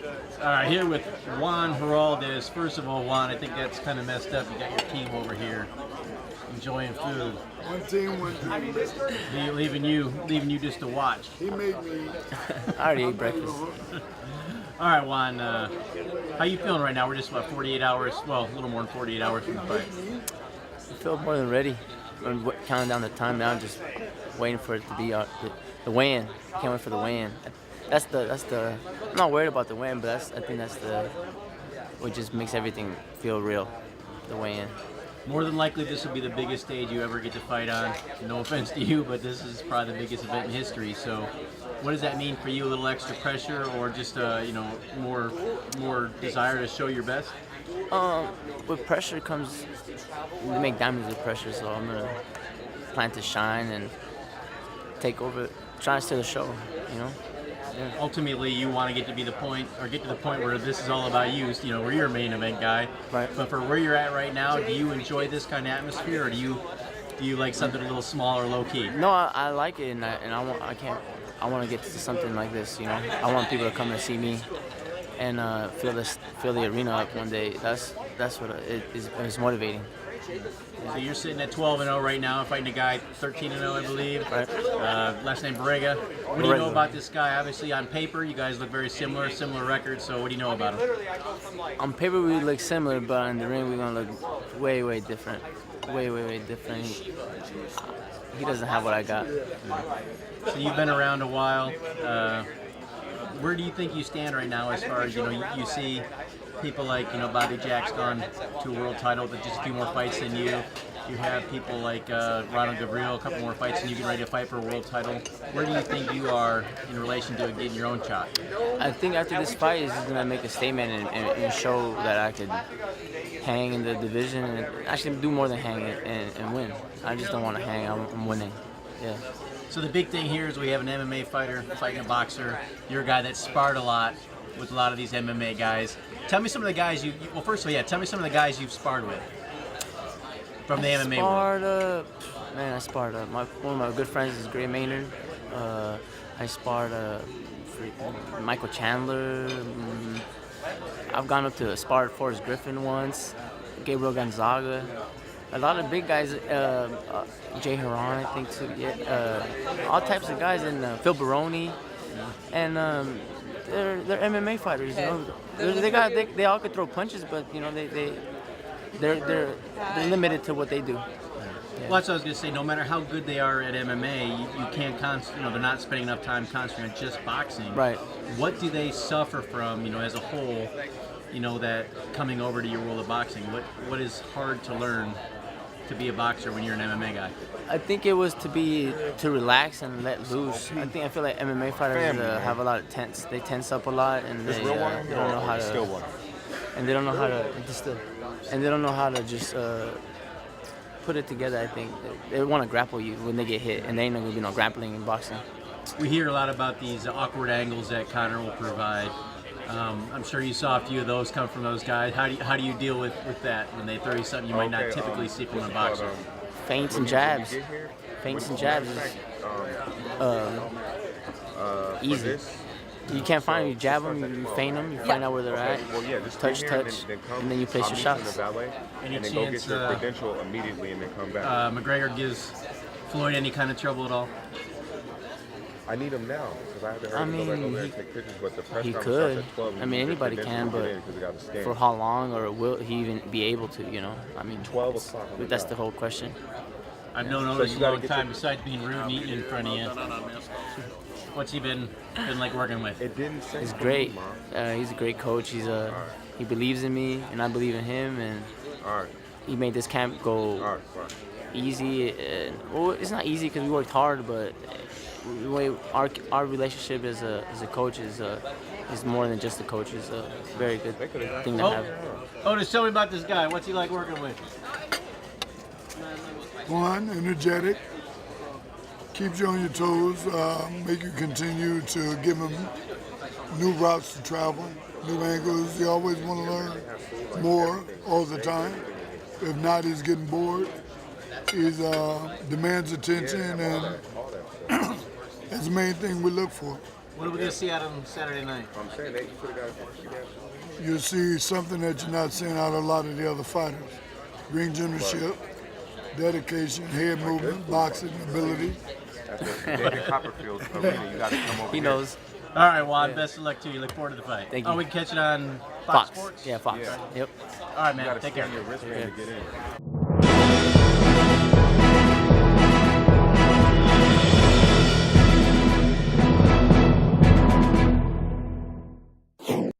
All right, here with Juan Heraldez. First of all, Juan, I think that's kind of messed up. You got your team over here enjoying food. One team, one team. Leaving you just to watch. He made me. I already ate breakfast. All right, Juan, how you feeling right now? We're just, 48 hours, well, a little more than 48 hours from the fight. I feel more than ready. I'm counting down the time now, just waiting for it to be the weigh-in. Can't wait for the weigh-in. That's the. I'm not worried about the weigh-in, but I think that's what just makes everything feel real. The weigh-in. More than likely, this will be the biggest stage you ever get to fight on. No offense to you, but this is probably the biggest event in history. So, what does that mean for you? A little extra pressure, or just more desire to show your best? With pressure comes, we make diamonds with pressure. So I'm gonna plan to shine and take over, try to steal the show. Yeah. Ultimately, you want to get to the point where this is all about you. Where you're a main event guy. Right. But for where you're at right now, do you enjoy this kind of atmosphere, or do you like something a little smaller, low key? No, I like it, and I want to get to something like this. I want people to come and see me and fill the arena up one day. That's what it's motivating. So you're sitting at 12-0 right now, fighting a guy 13-0, I believe. Right. Last name Borrego. What do you know about this guy? Obviously, on paper, you guys look very similar records. So what do you know about him? On paper, we look similar, but in the ring, we're gonna look way, way different. Way different. He doesn't have what I got. So you've been around a while. Where do you think you stand right now as far as, you see people like, Bobby Jack's gone to a world title with just a few more fights than you. You have people like Ronald Gabriel, a couple more fights than you, get ready to fight for a world title. Where do you think you are in relation to getting your own shot? I think after this fight, it's going to make a statement and show that I could hang in the division and actually do more than hang and win. I just don't want to hang. I'm winning. Yeah. So the big thing here is we have an MMA fighter fighting a boxer. You're a guy that sparred a lot with a lot of these MMA guys. Tell me some of the guys tell me some of the guys you've sparred with from the MMA world. I sparred. One of my good friends is Gray Maynard. I sparred Michael Chandler. I've gone up to sparred Forrest Griffin once. Gabriel Gonzaga. A lot of big guys. Jay Heron, I think too. Yeah. All types of guys, and Phil Baroni, and they're MMA fighters. They all could throw punches, but they're limited to what they do. Well, that's what I was going to say. No matter how good they are at MMA, you can't they're not spending enough time concentrating on just boxing. Right. What do they suffer from, as a whole, that coming over to your world of boxing? What is hard to learn to be a boxer when you're an MMA guy? I think it was to relax and let loose. I feel like MMA fighters have a lot of tense. They tense up a lot, and they don't know how to. And they don't know how to distill. And they don't know how to just put it together. I think they want to grapple you when they get hit, and they ain't gonna be no grappling in boxing. We hear a lot about these awkward angles that Conor will provide. I'm sure you saw a few of those come from those guys. How do you deal with that when they throw you something you might not typically see from a boxer? Feints and jabs. Feints and jabs is easy. You can't find them. You jab them, you feint them, you find out where they're at, touch, and then you place your shots. Any chance McGregor gives Floyd any kind of trouble at all? I need him now because I haven't heard him go back and take pictures. But the press he conference could. at 12, Anybody can, but for how long, or will he even be able to? 12 o'clock. That's the whole question. I've known Otis a long time. Besides being rude and eating in front of you, what's he been like working with? It didn't say. He's great. He's a great coach. He believes in me, and I believe in him, and he made this camp go easy. Well, it's not easy because we worked hard, but our relationship as a coach is more than just a coach. It's a very good thing to have. Otis, tell me about this guy. What's he like working with? Fun, energetic, keeps you on your toes, make you continue to give him new routes to travel, new angles. You always want to learn more all the time. If not, he's getting bored. He demands attention, and that's the main thing we look for. What are we going to see out of him Saturday night? I'm saying that you could have got a You'll see something that you're not seeing out of a lot of the other fighters. Ring generalship, dedication, head movement, boxing ability. That's David Copperfield's arena. You got to come over He here. knows. All right, Juan. Best of luck to you. Look forward to the fight. Thank you. Oh, we can catch it on Fox Fox. Sports? Yeah, Fox. Yeah. Yep. All right, You man. got to Take care. scan your wristband to get in.